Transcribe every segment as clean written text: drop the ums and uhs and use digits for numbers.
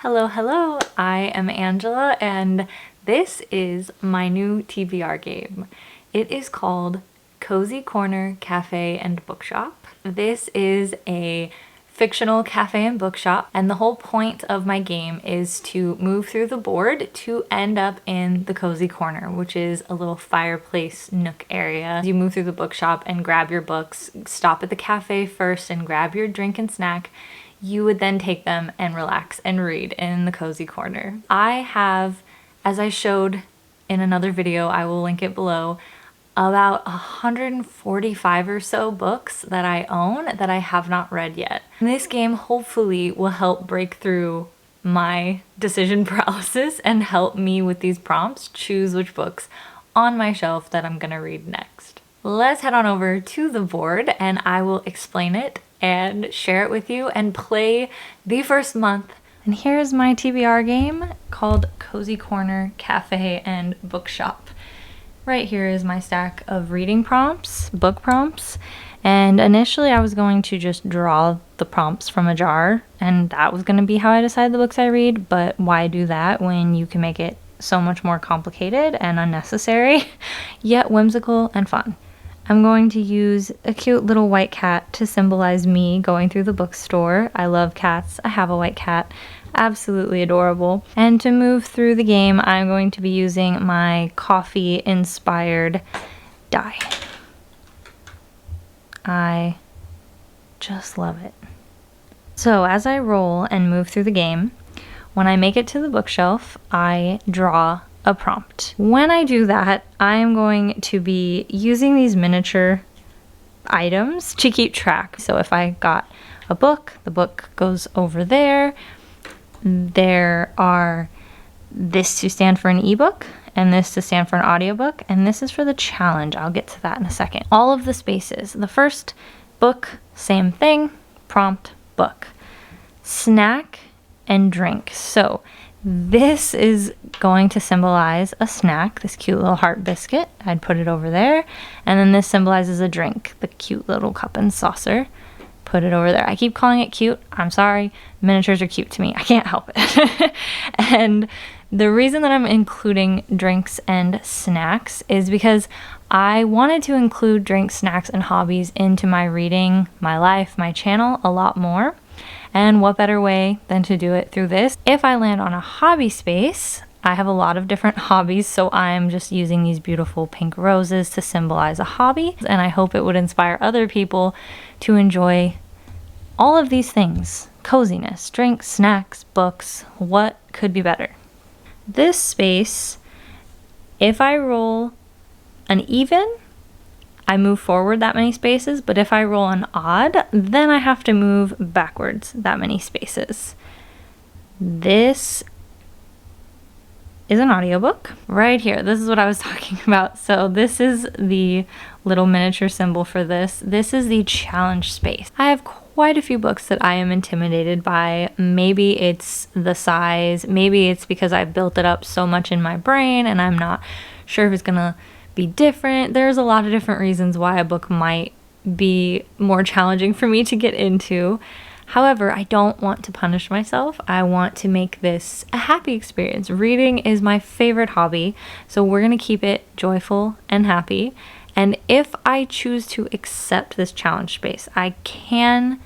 Hello, hello, I am Angela and this is my new TBR game. It is called Cozy Corner Café and Bookshop. This is a fictional cafe and bookshop, and the whole point of my game is to move through the board to end up in the cozy corner, which is a little fireplace nook area. You move through the bookshop and grab your books, stop at the cafe first and grab your drink and snack. You would then take them and relax and read in the cozy corner. I have, as I showed in another video, I will link it below, about 145 or so books that I own that I have not read yet. And this game hopefully will help break through my decision paralysis and help me with these prompts choose which books on my shelf that I'm gonna read next. Let's head on over to the board and I will explain it and share it with you and play the first month. And here's my TBR game called Cozy Corner Cafe and Bookshop. Right here is my stack of reading prompts, book prompts, and initially I was going to just draw the prompts from a jar and that was going to be how I decide the books I read, but why do that when you can make it so much more complicated and unnecessary, yet whimsical and fun. I'm going to use a cute little white cat to symbolize me going through the bookstore. I love cats. I have a white cat. Absolutely adorable. And to move through the game, I'm going to be using my coffee-inspired die. I just love it. So as I roll and move through the game, when I make it to the bookshelf, I draw a prompt. When I do that, I am going to be using these miniature items to keep track. So if I got a book, the book goes over there. There are this to stand for an ebook and this to stand for an audiobook, and this is for the challenge. I'll get to that in a second. All of the spaces. The first book, same thing, prompt, book. Snack and drink. So this is going to symbolize a snack, this cute little heart biscuit. I'd put it over there. And then this symbolizes a drink, the cute little cup and saucer. Put it over there. I keep calling it cute. I'm sorry. Miniatures are cute to me. I can't help it. And the reason that I'm including drinks and snacks is because I wanted to include drinks, snacks, and hobbies into my reading, my life, my channel a lot more. And what better way than to do it through this? If I land on a hobby space, I have a lot of different hobbies, so I'm just using these beautiful pink roses to symbolize a hobby, and I hope it would inspire other people to enjoy all of these things. Coziness, drinks, snacks, books, what could be better? This space, if I roll an even, I move forward that many spaces, but if I roll an odd, then I have to move backwards that many spaces. This is an audiobook right here. This is what I was talking about. So this is the little miniature symbol for this. This is the challenge space. I have quite a few books that I am intimidated by. Maybe it's the size, maybe it's because I've built it up so much in my brain and I'm not sure if it's gonna be different. There's a lot of different reasons why a book might be more challenging for me to get into. However, I don't want to punish myself. I want to make this a happy experience. Reading is my favorite hobby, so we're gonna keep it joyful and happy. And if I choose to accept this challenge space, I can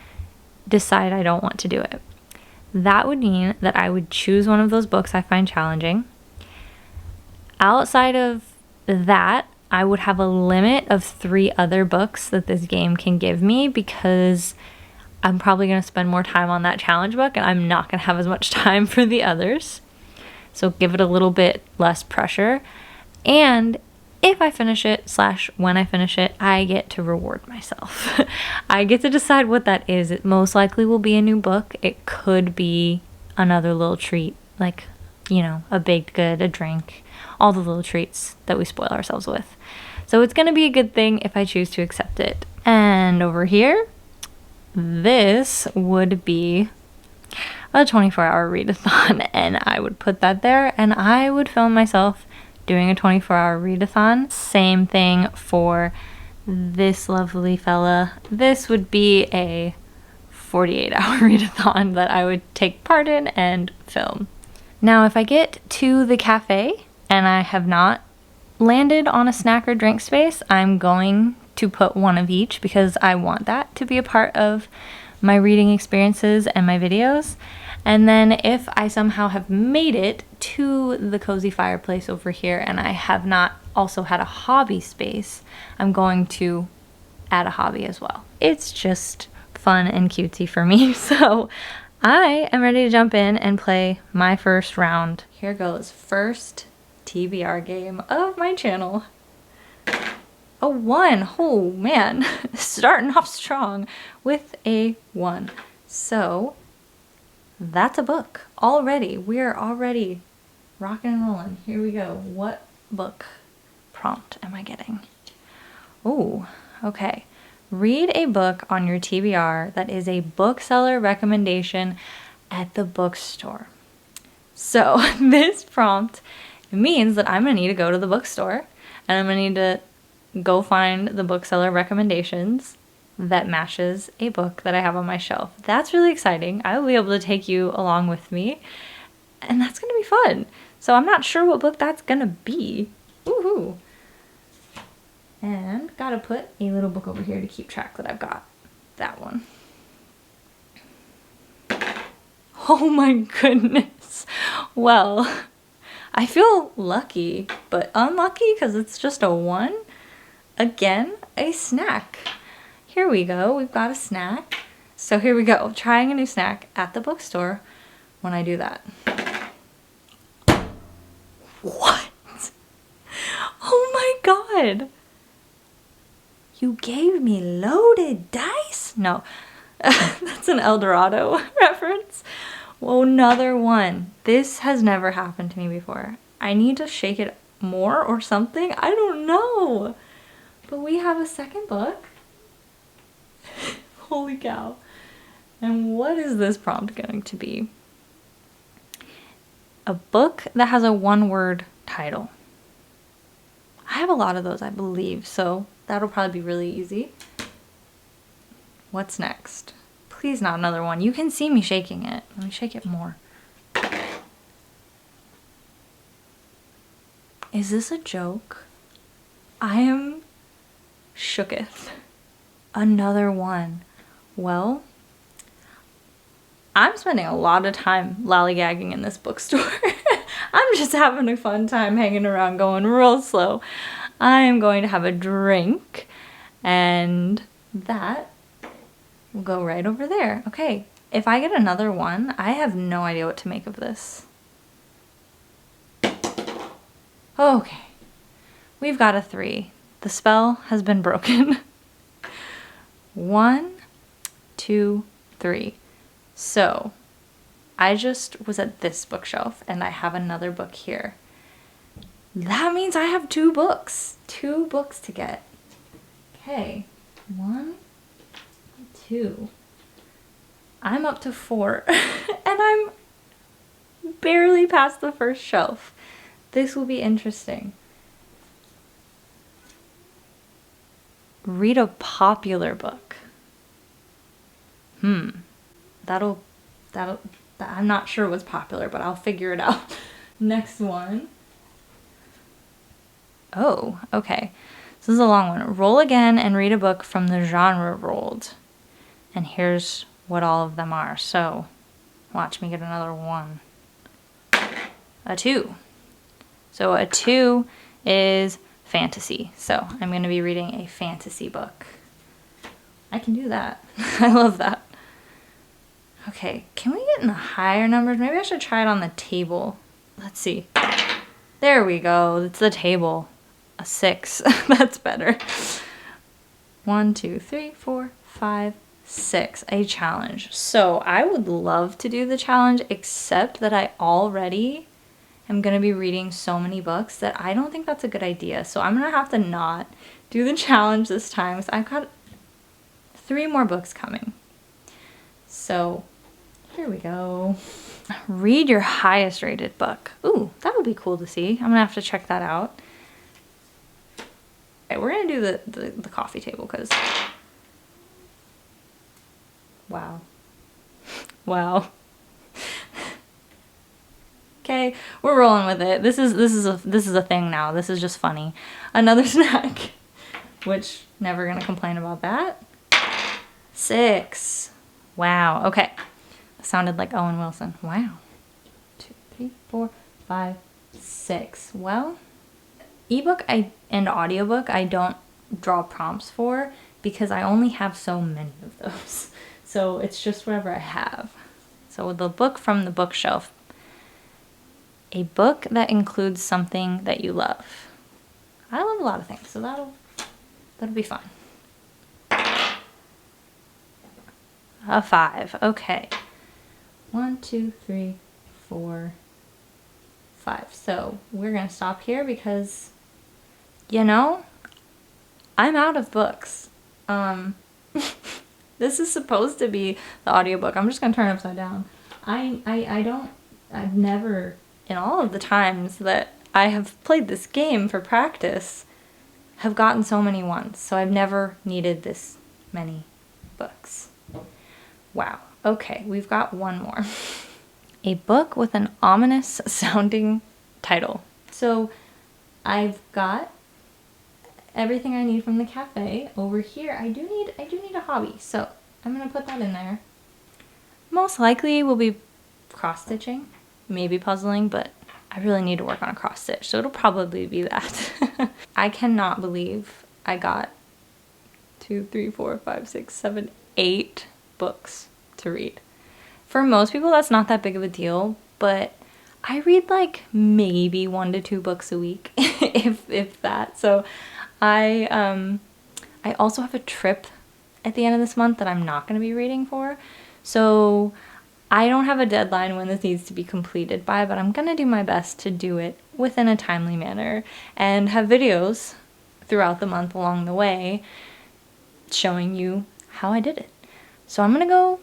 decide I don't want to do it. That would mean that I would choose one of those books I find challenging. Outside of that, I would have a limit of 3 other books that this game can give me because I'm probably going to spend more time on that challenge book and I'm not going to have as much time for the others. So give it a little bit less pressure. And if I finish it / when I finish it, I get to reward myself. I get to decide what that is. It most likely will be a new book. It could be another little treat, like, you know, a baked good, a drink, all the little treats that we spoil ourselves with. So it's going to be a good thing if I choose to accept it. And over here, this would be a 24-hour readathon, and I would put that there and I would film myself doing a 24-hour readathon. Same thing for this lovely fella. This would be a 48-hour readathon that I would take part in and film. Now, if I get to the cafe and I have not landed on a snack or drink space, I'm going to put one of each because I want that to be a part of my reading experiences and my videos. And then if I somehow have made it to the cozy fireplace over here and I have not also had a hobby space, I'm going to add a hobby as well. It's just fun and cutesy for me. So I am ready to jump in and play my first round. Here goes. First TBR game of my channel. A 1. Oh man, starting off strong with a 1. So that's a book already. We're already rocking and rolling. Here we go. What book prompt am I getting? Oh, okay. Read a book on your TBR that is a bookseller recommendation at the bookstore. So this prompt means that I'm gonna need to go to the bookstore and I'm gonna need to go find the bookseller recommendations that matches a book that I have on my shelf. That's really exciting. I will be able to take you along with me and that's gonna be fun. So I'm not sure what book that's gonna be. Woohoo! And gotta put a little book over here to keep track that I've got that one. Oh my goodness. Well, I feel lucky, but unlucky because it's just a 1. Again, a snack. Here we go. We've got a snack. So here we go. Trying a new snack at the bookstore when I do that. What? Oh my god. You gave me loaded dice? No, that's an El Dorado reference. Well, another 1. This has never happened to me before. I need to shake it more or something. I don't know. But we have a second book. Holy cow. And what is this prompt going to be? A book that has a 1-word title. I have a lot of those, I believe, so that'll probably be really easy. What's next? Please not another 1. You can see me shaking it. Let me shake it more. Is this a joke? I am shooketh. Another 1. Well, I'm spending a lot of time lollygagging in this bookstore. I'm just having a fun time hanging around going real slow. I am going to have a drink and that will go right over there. Okay, if I get another 1, I have no idea what to make of this. Okay, we've got a 3. The spell has been broken. 1, 2, 3. So I just was at this bookshelf and I have another book here. That means I have 2 books. 2 books to get. Okay, 1, 2. I'm up to 4 and I'm barely past the first shelf. This will be interesting. Read a popular book. I'm not sure what's popular, but I'll figure it out. Next one. Oh, okay. This is a long one. Roll again and read a book from the genre rolled. And here's what all of them are. So, watch me get another 1. A 2. So a 2 is fantasy. So I'm going to be reading a fantasy book. I can do that. I love that. Okay, can we get in the higher numbers? Maybe I should try it on the table. Let's see. There we go. It's the table. A 6. That's better. 1, 2, 3, 4, 5, 6. A challenge. So I would love to do the challenge, except that I already am going to be reading so many books that I don't think that's a good idea. So I'm going to have to not do the challenge this time. So I've got 3 more books coming. So here we go. Read your highest rated book. Ooh, that would be cool to see. I'm gonna have to check that out. Okay, we're gonna do the coffee table because wow, Wow. Okay, we're rolling with it. This is a thing now. This is just funny. Another snack, which never gonna complain about that. 6. Wow. Okay. Sounded like Owen Wilson. Wow. 2, 3, 4, 5, 6. Well, ebook and audiobook I don't draw prompts for because I only have so many of those. So it's just whatever I have. So the book from the bookshelf. A book that includes something that you love. I love a lot of things, so that'll be fun. A 5. Okay. 1, 2, 3, 4, 5. So we're gonna stop here because, you know, I'm out of books. This is supposed to be the audiobook. I'm just gonna turn it upside down. I've never, in all of the times that I have played this game for practice, have gotten so many ones. So I've never needed this many books. Wow. Okay, we've got one more. A book with an ominous sounding title. So I've got everything I need from the cafe over here. I do need a hobby, so I'm gonna put that in there. Most likely we'll be cross-stitching, maybe puzzling, but I really need to work on a cross-stitch, so it'll probably be that. I cannot believe I got 2, 3, 4, 5, 6, 7, 8 books to read. For most people that's not that big of a deal, but I read like maybe 1 to 2 books a week, if that. So I also have a trip at the end of this month that I'm not going to be reading for. So I don't have a deadline when this needs to be completed by, but I'm going to do my best to do it within a timely manner and have videos throughout the month along the way showing you how I did it. So I'm going to go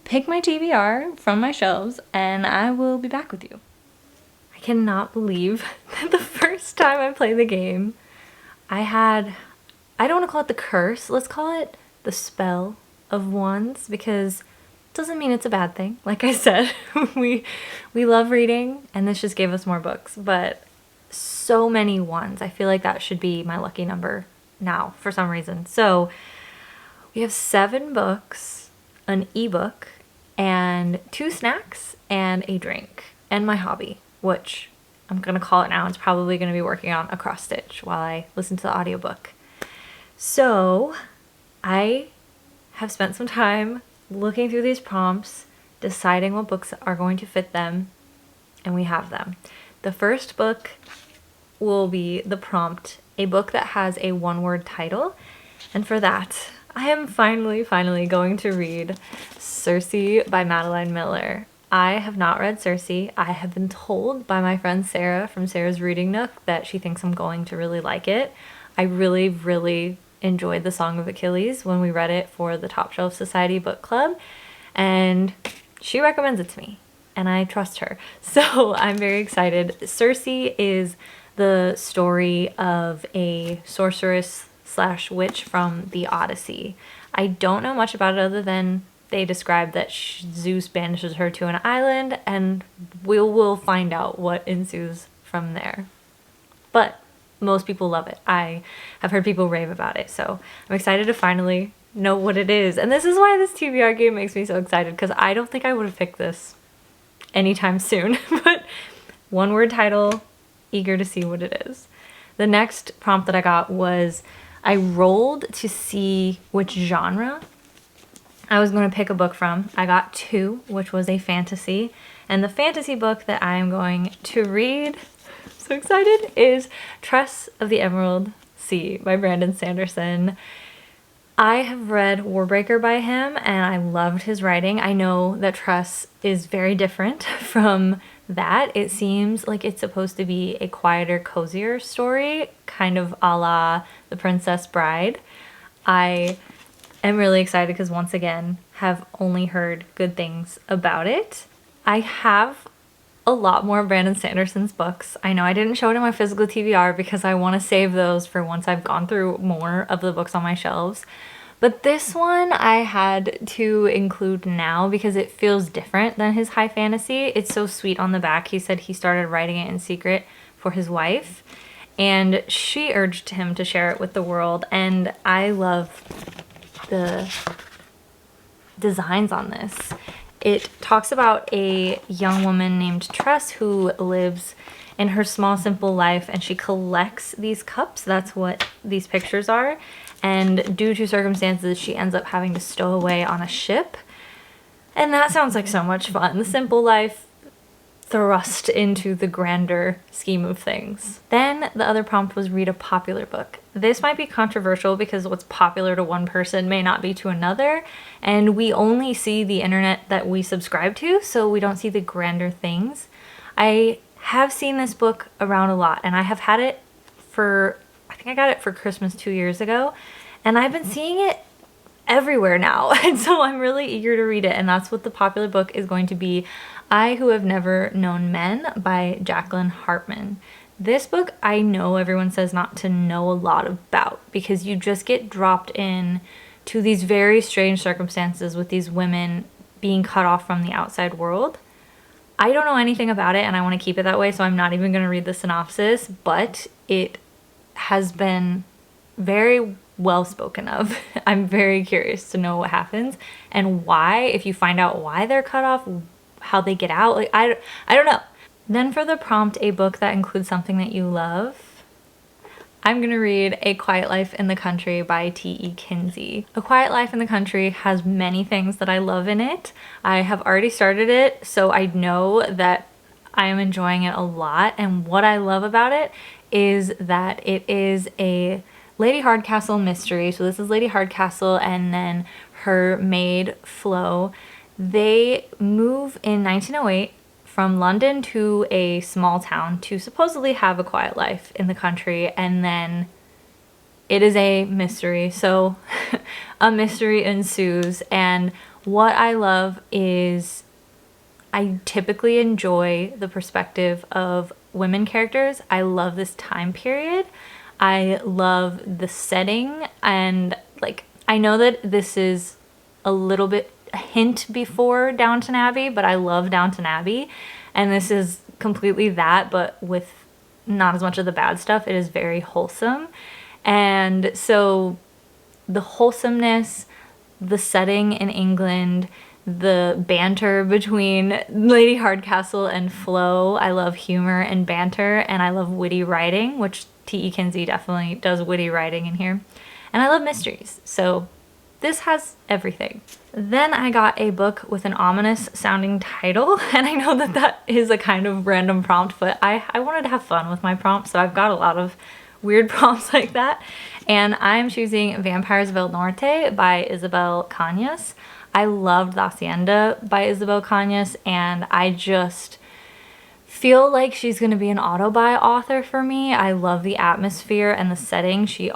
pick my TBR from my shelves and I will be back with you. I cannot believe that the first time I played the game, I don't want to call it the curse, let's call it the spell of wands, because it doesn't mean it's a bad thing. Like I said, we love reading and this just gave us more books, but so many wands. I feel like that should be my lucky number now for some reason. So we have 7 books, an ebook, and 2 snacks and a drink, and my hobby, which I'm gonna call it now. It's probably gonna be working on a cross stitch while I listen to the audiobook. So I have spent some time looking through these prompts, deciding what books are going to fit them, and we have them. The first book will be the prompt, a book that has a 1-word title, and for that, I am finally going to read Circe by Madeline Miller. I have not read Circe. I have been told by my friend Sarah from Sarah's Reading Nook that she thinks I'm going to really like it. I really enjoyed The Song of Achilles when we read it for the Top Shelf Society book club, and she recommends it to me, and I trust her. So I'm very excited. Circe is the story of a sorceress / witch from the Odyssey. I don't know much about it other than they describe that Zeus banishes her to an island, and we'll find out what ensues from there. But most people love it. I have heard people rave about it, so I'm excited to finally know what it is. And this is why this TBR game makes me so excited, because I don't think I would have picked this anytime soon. But 1-word title, eager to see what it is. The next prompt that I got was, I rolled to see which genre I was going to pick a book from. I got 2, which was a fantasy. And the fantasy book that I am going to read, so excited, is Tress of the Emerald Sea by Brandon Sanderson. I have read Warbreaker by him and I loved his writing. I know that Tress is very different from that. It seems like it's supposed to be a quieter, cozier story, kind of a la The Princess Bride. I am really excited because once again, have only heard good things about it. I have a lot more of Brandon Sanderson's books. I know I didn't show it in my physical TBR because I want to save those for once I've gone through more of the books on my shelves. But this one I had to include now because it feels different than his high fantasy. It's so sweet on the back. He said he started writing it in secret for his wife, and she urged him to share it with the world. And I love the designs on this. It talks about a young woman named Tress who lives in her small, simple life, and she collects these cups. That's what these pictures are. And due to circumstances, she ends up having to stow away on a ship. And that sounds like so much fun. The simple life thrust into the grander scheme of things. Then the other prompt was read a popular book. This might be controversial because what's popular to one person may not be to another, and we only see the internet that we subscribe to, so we don't see the grander things. I have seen this book around a lot, and I have had it for, I think I got it for Christmas 2 years ago, and I've been seeing it everywhere now, and so I'm really eager to read it, and that's what the popular book is going to be. I Who Have Never Known Men by Jacqueline Hartman. This book I know everyone says not to know a lot about because you just get dropped in to these very strange circumstances with these women being cut off from the outside world. I don't know anything about it and I want to keep it that way, so I'm not even going to read the synopsis, but it has been very well spoken of. I'm very curious to know what happens and why, if you find out why they're cut off, how they get out. Like, I don't know. Then for the prompt, a book that includes something that you love, I'm gonna read A Quiet Life in the Country by T.E. Kinsey. A Quiet Life in the Country has many things that I love in it. I have already started it, so I know that I am enjoying it a lot, and what I love about it is that it is a Lady Hardcastle mystery. So this is Lady Hardcastle and then her maid Flo. They move in 1908 from London to a small town to supposedly have a quiet life in the country, and then it is a mystery. So a mystery ensues, and what I love is I typically enjoy the perspective of women characters. I love this time period. I love the setting, and like I know that this is a little bit a hint before Downton Abbey, but I love Downton Abbey, and this is completely that, but with not as much of the bad stuff. It is very wholesome, and so the wholesomeness, the setting in England, the banter between Lady Hardcastle and Flo. I love humor and banter, and I love witty writing, which T.E. Kinsey definitely does witty writing in here, and I love mysteries, so this has everything. Then I got a book with an ominous sounding title, and I know that that is a kind of random prompt, but I wanted to have fun with my prompts, so I've got a lot of weird prompts like that. And I'm choosing Vampires del Norte by Isabel Cañas. I loved La Hacienda by Isabel Cañas, and I just feel like she's going to be an auto-buy author for me. I love the atmosphere and the setting. She,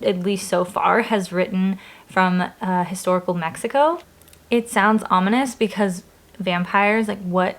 at least so far, has written from historical Mexico. It sounds ominous because vampires, like what?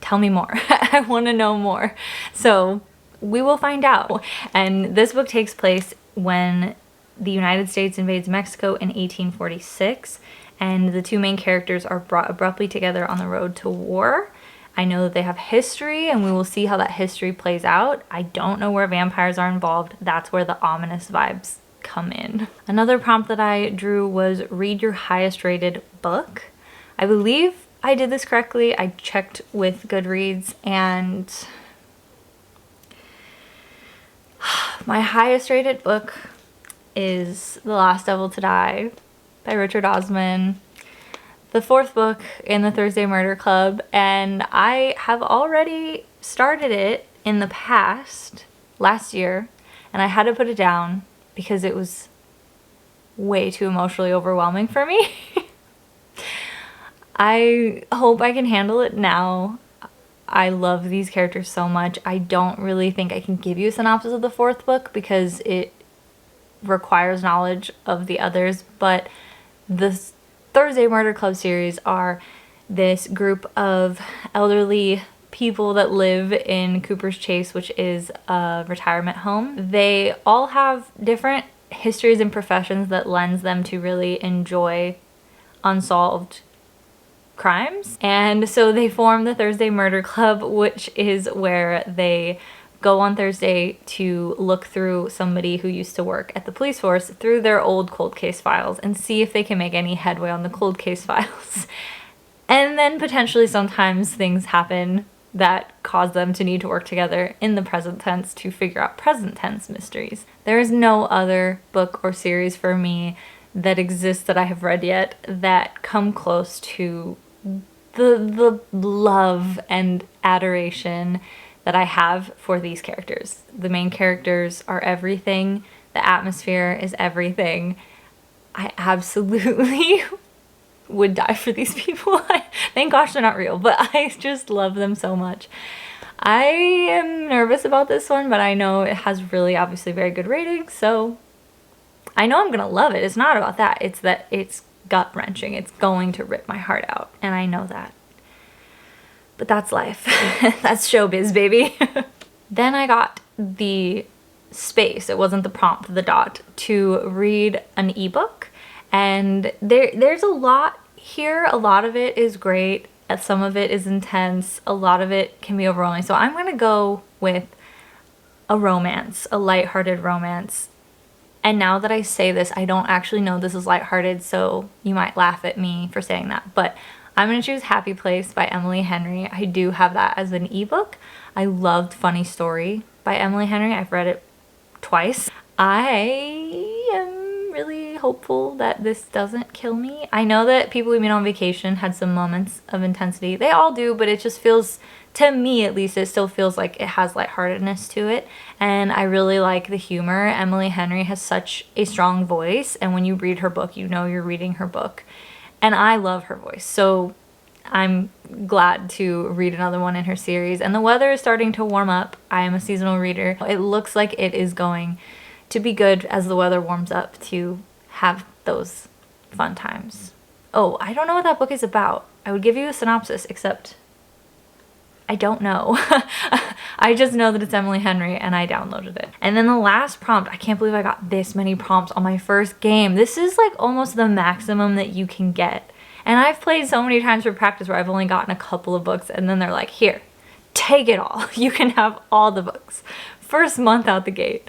Tell me more. I want to know more. So we will find out. And this book takes place when the United States invades Mexico in 1846, and the two main characters are brought abruptly together on the road to war. I know that they have history, and we will see how that history plays out. I don't know where vampires are involved. That's where the ominous vibes come in. Another prompt that I drew was read your highest rated book. I believe I did this correctly. I checked with Goodreads, and my highest rated book is The Last Devil to Die by Richard Osman, the fourth book in the Thursday Murder Club, and I have already started it in the past, last year, and I had to put it down because it was way too emotionally overwhelming for me. I hope I can handle it now. I love these characters so much. I don't really think I can give you a synopsis of the fourth book because it requires knowledge of the others, but the Thursday Murder Club series are this group of elderly people that live in Cooper's Chase, which is a retirement home. They all have different histories and professions that lends them to really enjoy unsolved crimes. And so they form the Thursday Murder Club, which is where they go on Thursday to look through somebody who used to work at the police force through their old cold case files and see if they can make any headway on the cold case files. And then potentially sometimes things happen that cause them to need to work together in the present tense to figure out present tense mysteries. There is no other book or series for me that exists that I have read yet that come close to the love and adoration that I have for these characters. The main characters are everything. The atmosphere is everything. I absolutely would die for these people. Thank gosh they're not real, but I just love them so much. I am nervous about this one, but I know it has really obviously very good ratings, so I know I'm gonna love it. It's not about that. It's that it's gut-wrenching. It's going to rip my heart out, and I know that. But that's life. That's showbiz, baby. Then I got the space, it wasn't the prompt, the dot, to read an ebook. And there's a lot here. A lot of it is great. Some of it is intense. A lot of it can be overwhelming. So I'm gonna go with a romance, a lighthearted romance. And now that I say this, I don't actually know this is lighthearted, so you might laugh at me for saying that. But I'm going to choose Happy Place by Emily Henry. I do have that as an ebook. I loved Funny Story by Emily Henry. I've read it twice. I am really hopeful that this doesn't kill me. I know that People We Meet on Vacation had some moments of intensity. They all do, but it just feels, to me at least, it still feels like it has lightheartedness to it. And I really like the humor. Emily Henry has such a strong voice, and when you read her book, you know you're reading her book. And I love her voice, so I'm glad to read another one in her series. And the weather is starting to warm up. I am a seasonal reader. It looks like it is going to be good as the weather warms up to have those fun times. Oh, I don't know what that book is about. I would give you a synopsis, except I don't know. I just know that it's Emily Henry and I downloaded it. And then the last prompt, I can't believe I got this many prompts on my first game. This is like almost the maximum that you can get. And I've played so many times for practice where I've only gotten a couple of books and then they're like, here, take it all. You can have all the books. First month out the gate.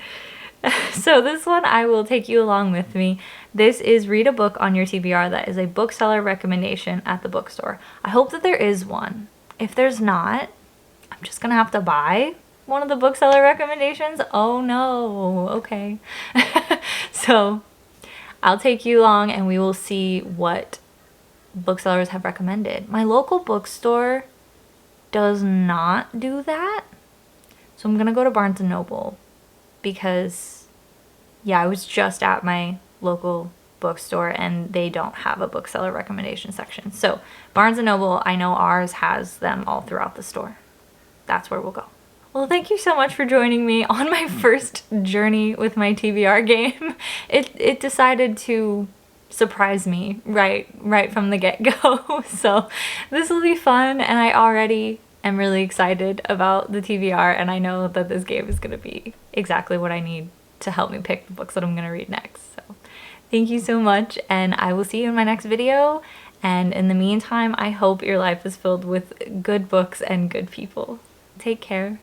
So this one I will take you along with me. This is Read a Book on Your TBR. That is a bookseller recommendation at the bookstore. I hope that there is one. If there's not, I'm just gonna have to buy one of the bookseller recommendations. Oh no, okay. So I'll take you along and we will see what booksellers have recommended. My local bookstore does not do that. So I'm gonna go to Barnes & Noble because, yeah, I was just at my local bookstore and they don't have a bookseller recommendation section. So Barnes & Noble, I know ours has them all throughout the store. That's where we'll go. Well, thank you so much for joining me on my first journey with my TBR game. It decided to surprise me right from the get-go. So this will be fun and I already am really excited about the TBR and I know that this game is going to be exactly what I need to help me pick the books that I'm going to read next. So thank you so much and I will see you in my next video. And in the meantime, I hope your life is filled with good books and good people. Take care.